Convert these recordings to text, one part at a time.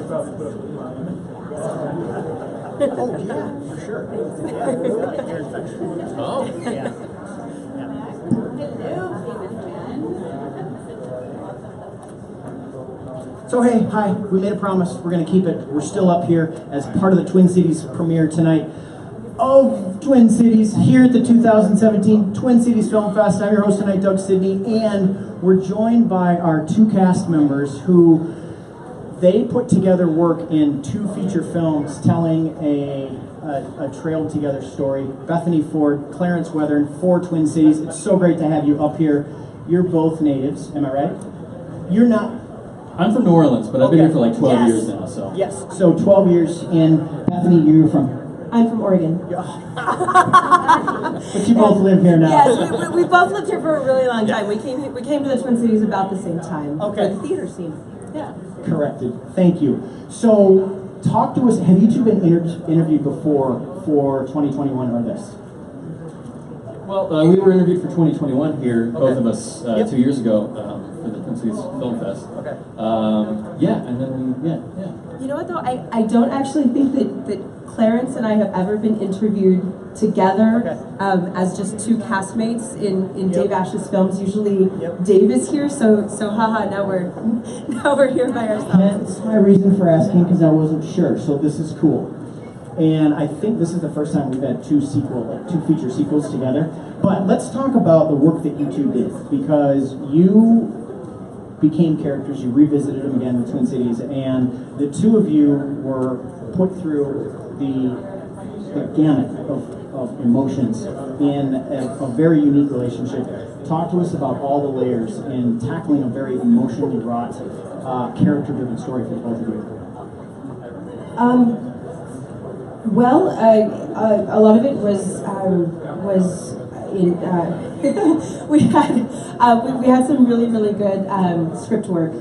Oh, yeah, for sure. Oh, Yeah. So hey, hi, we made a promise, we're going to keep it. We're still up here as part of the Twin Cities premiere tonight of Twin Cities here at the 2017 Twin Cities Film Fest. I'm your host tonight, Doug Sidney, and we're joined by our two cast members who they put together work in two feature films telling a trailed together story. Bethany for Clarence Wethern for Twin Cities. It's so great to have you up here. You're both natives, am I right? You're not. I'm from New Orleans, but I've been here for like 12 years now. So yes, so 12 years in. Bethany, you're from? I'm from Oregon. But you both live here now. Yes, we both lived here for a really long time. We came to the Twin Cities about the same time. Okay. For the theater scene. Yeah. Corrected. Thank you. So, talk to us. Have you two been interviewed before for 2021 or this? Well, we were interviewed for 2021 here, both of us, Yep. 2 years ago for the Twin Cities Film Fest. Okay. And then yeah. You know what though? I don't actually think that Clarence and I have ever been interviewed together as just two castmates in Dave Ash's films. Usually Dave is here, so haha, now we're here by ourselves. That's my reason for asking, because I wasn't sure. So this is cool. And I think this is the first time we've had two feature sequels together. But let's talk about the work that you two did, because you became characters, you revisited them again with Twin Cities, and the two of you were put through the gamut of emotions in a very unique relationship. Talk to us about all the layers in tackling a very emotionally wrought, character-driven story for both of you. Well, a lot of it was in we had some really good script work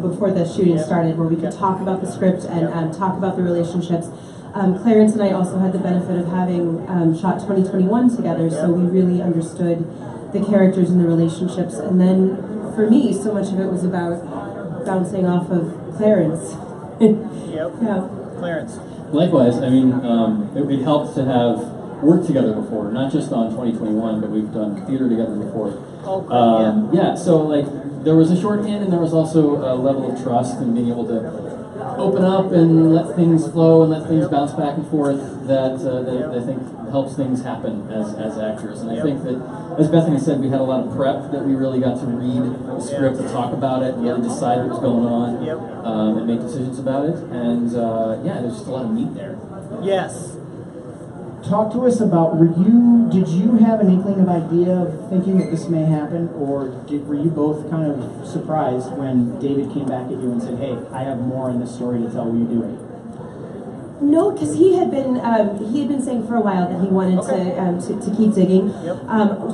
before the shooting started, where we could talk about the script and talk about the relationships. Clarence and I also had the benefit of having shot 2021 together, so we really understood the characters and the relationships. And then for me, so much of it was about bouncing off of Clarence. Yeah. Clarence. Likewise, I mean, it helped to have worked together before, not just on 2021, but we've done theater together before. So like there was a shorthand, and there was also a level of trust and being able to open up and let things flow and let things bounce back and forth that I think helps things happen as actors. And I think that, as Bethany said, we had a lot of prep, that we really got to read the script and talk about it and really decide what was going on and make decisions about it. And there's just a lot of meat there. Yes. Talk to us about, did you have an inkling of idea of thinking that this may happen, or were you both kind of surprised when David came back at you and said, hey, I have more in this story to tell, will you do it? No, because he had been saying for a while that he wanted to keep digging.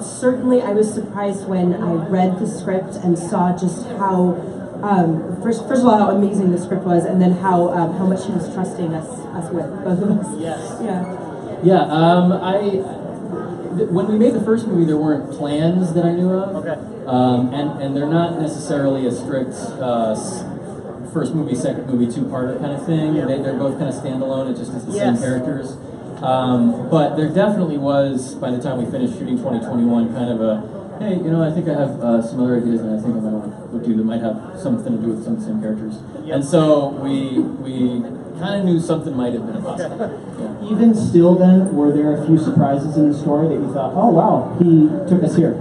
Certainly, I was surprised when I read the script and saw just how first of all how amazing the script was, and then how much he was trusting us with, both of us. Yes. When we made the first movie, there weren't plans that I knew of. And they're not necessarily a strict first movie, second movie, two-parter kind of thing. They're both kind of standalone. It just is the same characters. But there definitely was, by the time we finished shooting 2021, kind of a, hey, I think I have some other ideas, and I think I might want to do that might have something to do with some of the same characters. And so we kind of knew something might have been possible. Even still then, were there a few surprises in the story that you thought, oh wow, he took us here?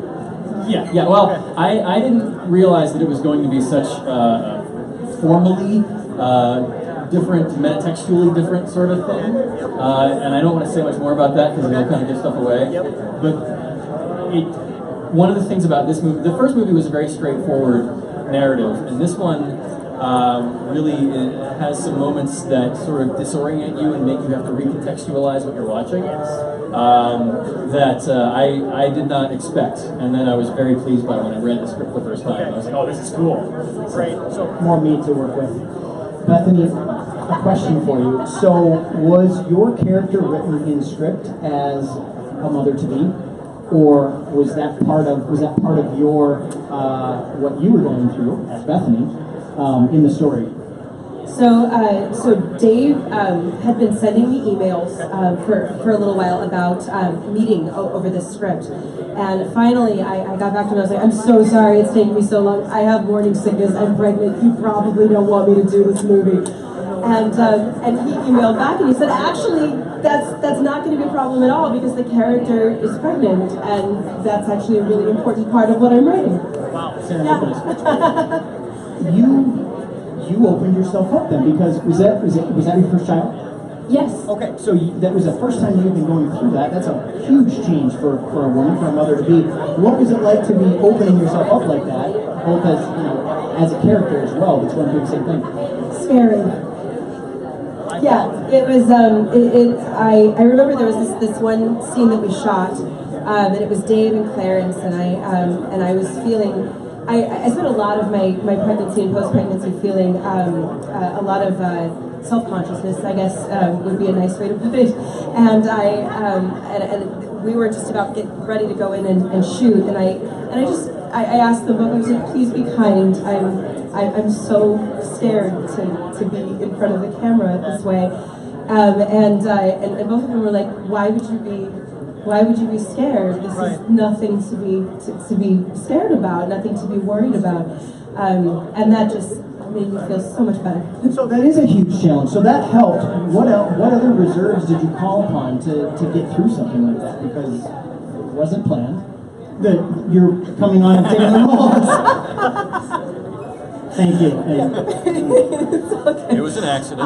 Yeah, well, I didn't realize that it was going to be such formally different, metatextually different sort of thing. And I don't want to say much more about that because it'll kind of give stuff away. But one of the things about this movie, the first movie was a very straightforward narrative, and this one really has some moments that sort of disorient you and make you have to recontextualize what you're watching. That I did not expect, and then I was very pleased by when I read the script the first time. I was like, oh, this is cool. Great. So more meat to work with. Bethany, a question for you. So was your character written in script as a mother-to-be? Or was that part of your what you were going through as Bethany in the story? So Dave had been sending me emails for a little while about meeting over this script. And finally, I got back to him and I was like, I'm so sorry it's taking me so long. I have morning sickness, I'm pregnant, you probably don't want me to do this movie. And he emailed back and he said, actually, that's not going to be a problem at all because the character is pregnant, and that's actually a really important part of what I'm writing. Wow. You opened yourself up then, because was that your first child? Yes. Okay, so that was the first time you've been going through that. That's a huge change for a woman, for a mother to be. What was it like to be opening yourself up like that, both as as a character as well? That's one big same thing. Scary. Yeah, it was. I remember there was this one scene that we shot, and it was Dave and Clarence, and I was feeling. I spent a lot of my pregnancy and post-pregnancy feeling a lot of self-consciousness, I guess would be a nice way to put it. And and we were just about getting ready to go in and shoot, and I asked them both, I said, please be kind. I'm so scared to be in front of the camera this way. And both of them were like, why would you be scared? This is nothing to be scared about, nothing to be worried about. And that just made me feel so much better. So that is a huge challenge. So that helped. What other reserves did you call upon to get through something like that? Because it wasn't planned. You're coming on and taking the roles. Thank you. It's okay. It was an accident.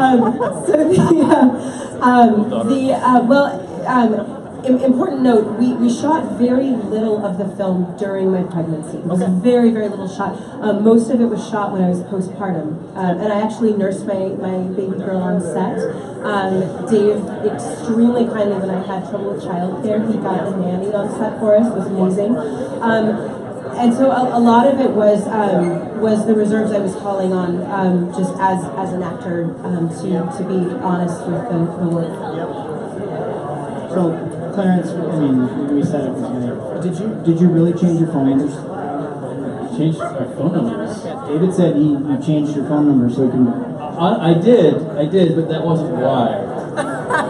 Important note, we shot very little of the film during my pregnancy. It was very, very little shot. Most of it was shot when I was postpartum. And I actually nursed my baby girl on set. Dave, extremely kindly, when I had trouble with childcare, he got a nanny on set for us. It was amazing. And so a lot of it was the reserves I was calling on just as an actor to be honest with the work. Yep. So, Clarence, we said it was going to. Did you really change your phone numbers? Changed our phone numbers. David said you changed your phone number so he can. I did, but that wasn't why.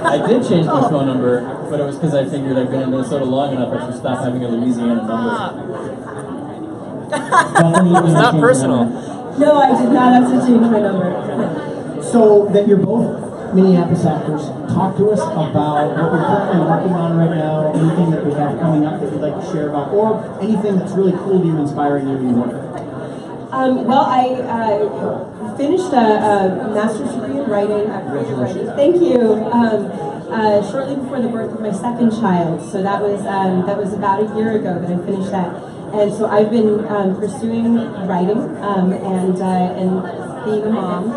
I did change my phone number, but it was because I figured I've been in Minnesota long enough I should stop having a Louisiana number. It's not personal. No, I did not have to change my number. So that you're both Minneapolis actors, talk to us about what we're currently working on right now, anything that we have coming up that you'd like to share about, or anything that's really cool to you, inspiring you in your work. Well, I finished a master's degree in writing, creative writing. Thank you. Shortly before the birth of my second child, so that was about a year ago that I finished that. And so I've been pursuing writing and being a mom,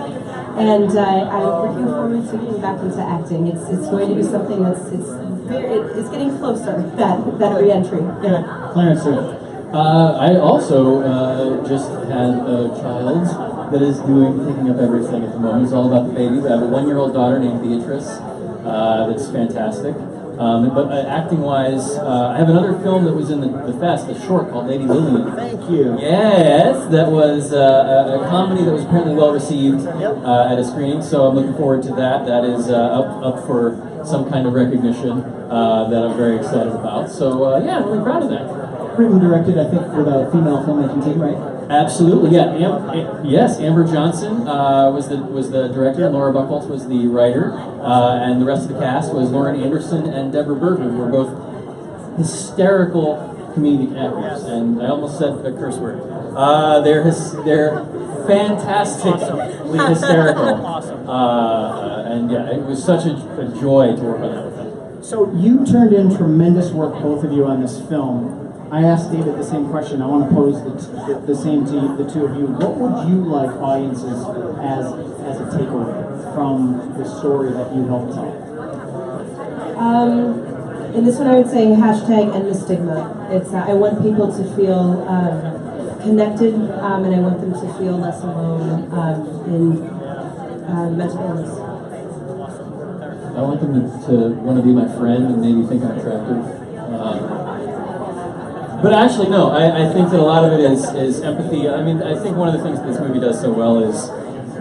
and I'm looking forward to getting back into acting. It's going to be something it's getting closer, that re-entry. Yeah, Clarence, sir. I also just had a child that is taking up everything at the moment. It's all about the baby. I have a 1-year-old daughter named Beatrice. That's fantastic. But acting-wise, I have another film that was in the fest, a short called Lady Lillian. Thank you. Yes, that was a comedy that was apparently well received at a screening, so I'm looking forward to that. That is up for some kind of recognition that I'm very excited about. So yeah, I'm really proud of that. Written and directed, I think, with a female filmmaking team, right? Absolutely, yeah. Yes, Amber Johnson was the director, and Laura Buchholz was the writer, and the rest of the cast was Lauren Anderson and Deborah Bergman, who were both hysterical comedic actors, and I almost said a curse word. They're fantastically hysterical, and yeah, it was such a joy to work on that with them. So you turned in tremendous work, both of you, on this film. I asked David the same question. I want to pose the same to the two of you. What would you like audiences as a takeaway from the story that you helped tell? In this one, I would say hashtag end the stigma. It's I want people to feel connected, and I want them to feel less alone in mental illness. I want them to want to be my friend and maybe think I'm attractive. But actually, no, I think that a lot of it is empathy. I mean, I think one of the things that this movie does so well is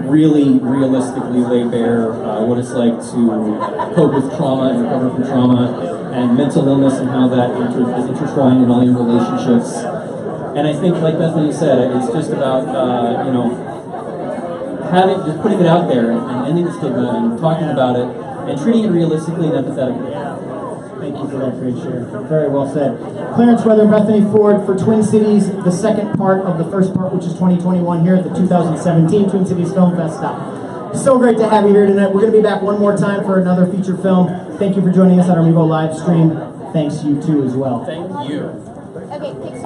really realistically lay bare what it's like to cope with trauma and recover from trauma and mental illness and how that is intertwined in all your relationships. And I think, like Bethany said, it's just about just putting it out there and ending the stigma and talking about it and treating it realistically and empathetically. Thank you for that great share. Very well said. Clarence, Wethern, and Bethany Ford for Twin Cities, the second part of the first part, which is 2021 here at the 2017 Twin Cities Film Festa. So great to have you here tonight. We're going to be back one more time for another feature film. Thank you for joining us on our Mevo live stream. Thanks you too as well. Thank you. Okay, picture.